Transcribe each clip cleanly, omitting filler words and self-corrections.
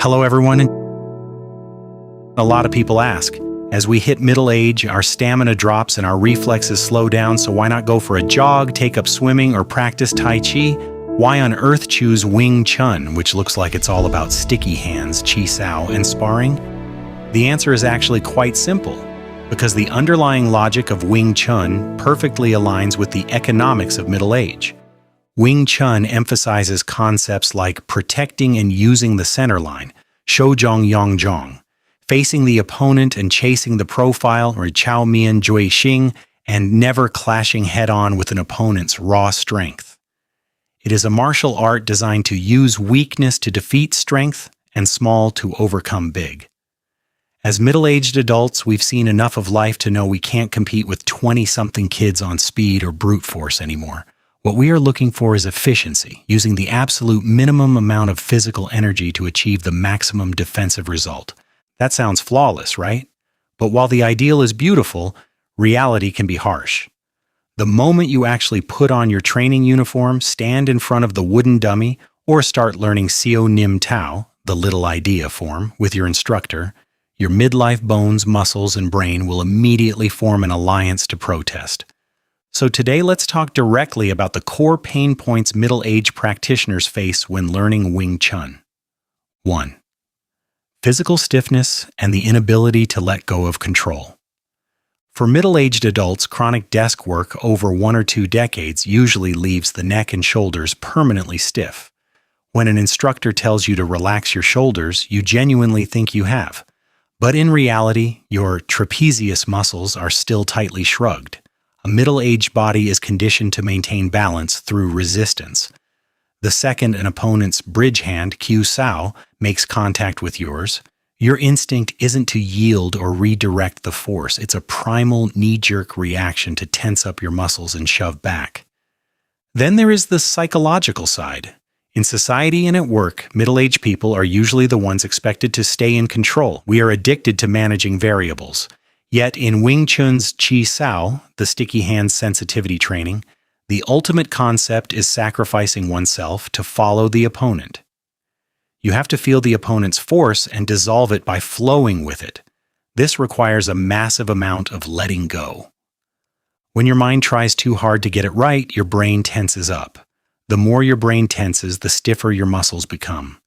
Hello, everyone. A lot of people ask, as we hit middle age, our stamina drops and our reflexes slow down, so why not go for a jog, take up swimming, or practice Tai Chi? Why on earth choose Wing Chun, which looks like it's all about sticky hands, Chi Sao, and sparring? The answer is actually quite simple, because the underlying logic of Wing Chun perfectly aligns with the economics of middle age. Wing Chun emphasizes concepts like protecting and using the center line, shoujong yongjong, facing the opponent and chasing the profile, or chao mian jui xing, and never clashing head-on with an opponent's raw strength. It is a martial art designed to use weakness to defeat strength and small to overcome big. As middle-aged adults, we've seen enough of life to know we can't compete with 20-something kids on speed or brute force anymore. What we are looking for is efficiency, using the absolute minimum amount of physical energy to achieve the maximum defensive result. That sounds flawless, right? But while the ideal is beautiful, reality can be harsh. The moment you actually put on your training uniform, stand in front of the wooden dummy, or start learning Sio Nim Tao, the little idea form, with your instructor, your midlife bones, muscles, and brain will immediately form an alliance to protest. So today, let's talk directly about the core pain points middle-aged practitioners face when learning Wing Chun. 1. Physical stiffness and the inability to let go of control. For middle-aged adults, chronic desk work over 1 or 2 decades usually leaves the neck and shoulders permanently stiff. When an instructor tells you to relax your shoulders, you genuinely think you have. But in reality, your trapezius muscles are still tightly shrugged. A middle-aged body is conditioned to maintain balance through resistance. The second an opponent's bridge hand, Q Sao, makes contact with yours, your instinct isn't to yield or redirect the force. It's a primal knee-jerk reaction to tense up your muscles and shove back. Then there is the psychological side. In society and at work, middle-aged people are usually the ones expected to stay in control. We are addicted to managing variables. Yet in Wing Chun's Chi Sao, the sticky hand sensitivity training, the ultimate concept is sacrificing oneself to follow the opponent. You have to feel the opponent's force and dissolve it by flowing with it. This requires a massive amount of letting go. When your mind tries too hard to get it right, your brain tenses up. The more your brain tenses, the stiffer your muscles become.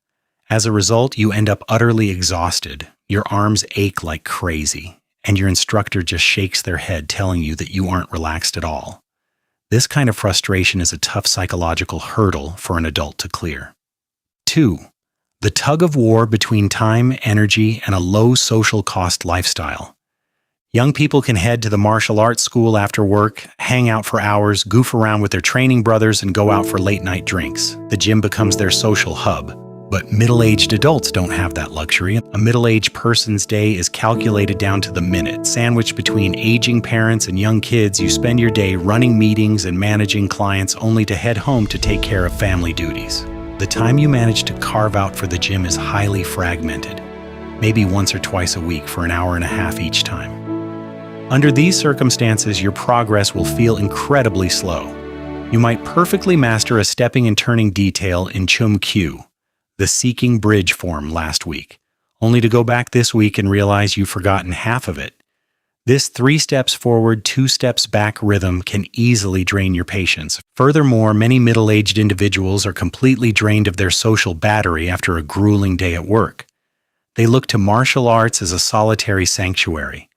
As a result, you end up utterly exhausted. Your arms ache like crazy, and your instructor just shakes their head telling you that you aren't relaxed at all. This kind of frustration is a tough psychological hurdle for an adult to clear. 2. The tug of war between time, energy, and a low social cost lifestyle. Young people can head to the martial arts school after work, hang out for hours, goof around with their training brothers, and go out for late-night drinks. The gym becomes their social hub. But middle-aged adults don't have that luxury. A middle-aged person's day is calculated down to the minute. Sandwiched between aging parents and young kids, you spend your day running meetings and managing clients only to head home to take care of family duties. The time you manage to carve out for the gym is highly fragmented, maybe once or twice a week for an hour and a half each time. Under these circumstances, your progress will feel incredibly slow. You might perfectly master a stepping and turning detail in Chum Q, the seeking bridge form last week, only to go back this week and realize you've forgotten half of it. This 3 steps forward, 2 steps back rhythm can easily drain your patience. Furthermore, many middle-aged individuals are completely drained of their social battery after a grueling day at work. They look to martial arts as a solitary sanctuary,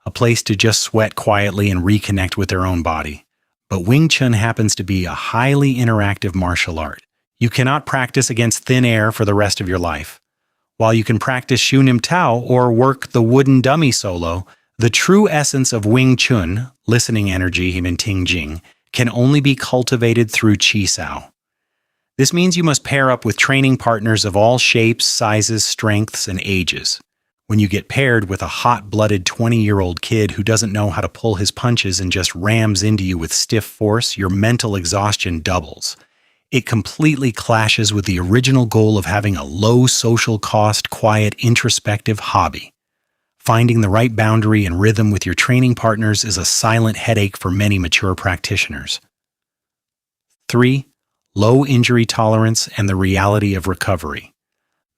a place to just sweat quietly and reconnect with their own body. But Wing Chun happens to be a highly interactive martial art. You cannot practice against thin air for the rest of your life. While you can practice Shu Nim Tao or work the wooden dummy solo, the true essence of Wing Chun, listening energy, Min Ting Jing, can only be cultivated through Chi Sao. This means you must pair up with training partners of all shapes, sizes, strengths, and ages. When you get paired with a hot-blooded 20-year-old kid who doesn't know how to pull his punches and just rams into you with stiff force, your mental exhaustion doubles. It completely clashes with the original goal of having a low social cost, quiet, introspective hobby. Finding the right boundary and rhythm with your training partners is a silent headache for many mature practitioners. 3. Low injury tolerance and the reality of recovery.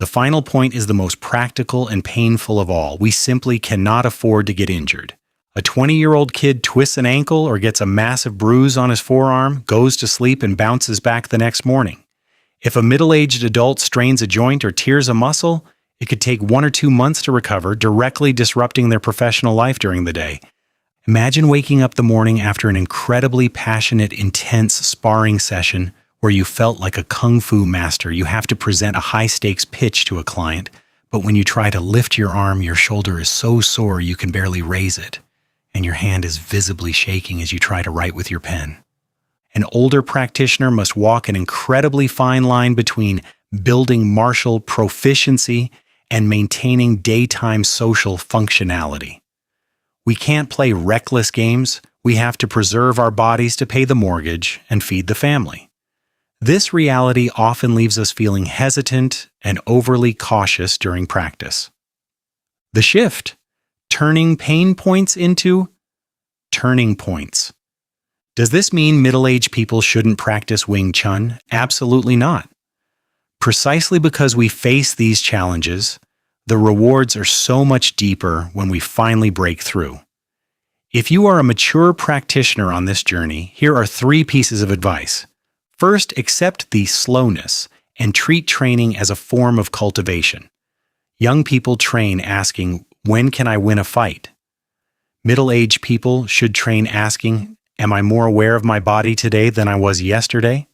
The final point is the most practical and painful of all. We simply cannot afford to get injured. A 20-year-old kid twists an ankle or gets a massive bruise on his forearm, goes to sleep, and bounces back the next morning. If a middle-aged adult strains a joint or tears a muscle, it could take 1 or 2 months to recover, directly disrupting their professional life during the day. Imagine waking up the morning after an incredibly passionate, intense sparring session where you felt like a kung fu master. You have to present a high-stakes pitch to a client, but when you try to lift your arm, your shoulder is so sore you can barely raise it, and your hand is visibly shaking as you try to write with your pen. An older practitioner must walk an incredibly fine line between building martial proficiency and maintaining daytime social functionality. We can't play reckless games. We have to preserve our bodies to pay the mortgage and feed the family. This reality often leaves us feeling hesitant and overly cautious during practice. The shift: turning pain points into turning points. Does this mean middle-aged people shouldn't practice Wing Chun? Absolutely not. Precisely because we face these challenges, the rewards are so much deeper when we finally break through. If you are a mature practitioner on this journey, here are 3 pieces of advice. First, accept the slowness and treat training as a form of cultivation. Young people train asking, "When can I win a fight?" Middle-aged people should train asking, "Am I more aware of my body today than I was yesterday?"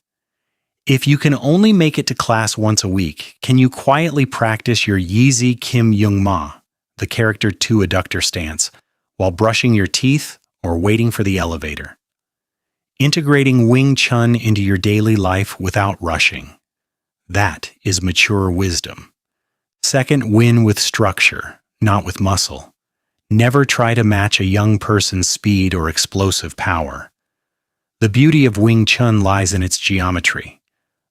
If you can only make it to class once a week, can you quietly practice your Yeezy Kim Young Ma, the character 2 adductor stance, while brushing your teeth or waiting for the elevator? Integrating Wing Chun into your daily life without rushing. That is mature wisdom. Second, win with structure, not with muscle. Never try to match a young person's speed or explosive power. The beauty of Wing Chun lies in its geometry.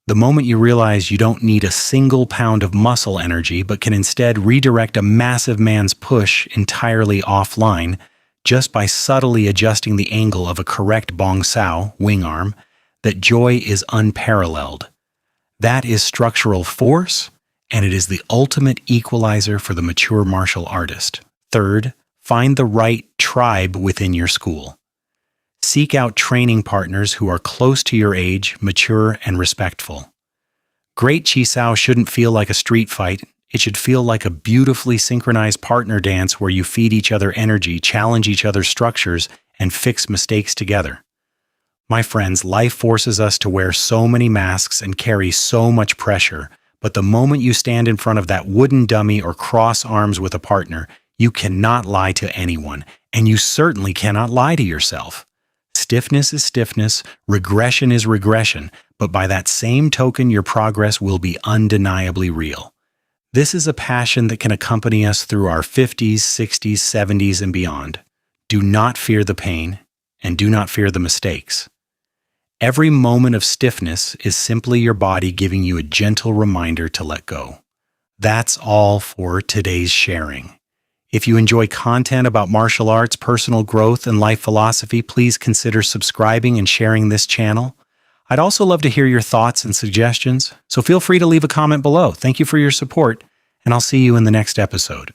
The moment you realize you don't need a single pound of muscle energy but can instead redirect a massive man's push entirely offline just by subtly adjusting the angle of a correct bong sao, wing arm, that joy is unparalleled. That is structural force, and it is the ultimate equalizer for the mature martial artist. Third, find the right tribe within your school. Seek out training partners who are close to your age, mature, and respectful. Great Chi Sao shouldn't feel like a street fight. It should feel like a beautifully synchronized partner dance where you feed each other energy, challenge each other's structures, and fix mistakes together. My friends, life forces us to wear so many masks and carry so much pressure, but the moment you stand in front of that wooden dummy or cross arms with a partner, you cannot lie to anyone, and you certainly cannot lie to yourself. Stiffness is stiffness, regression is regression, but by that same token, your progress will be undeniably real. This is a passion that can accompany us through our 50s, 60s, 70s, and beyond. Do not fear the pain, and do not fear the mistakes. Every moment of stiffness is simply your body giving you a gentle reminder to let go. That's all for today's sharing. If you enjoy content about martial arts, personal growth, and life philosophy, please consider subscribing and sharing this channel. I'd also love to hear your thoughts and suggestions, so feel free to leave a comment below. Thank you for your support, and I'll see you in the next episode.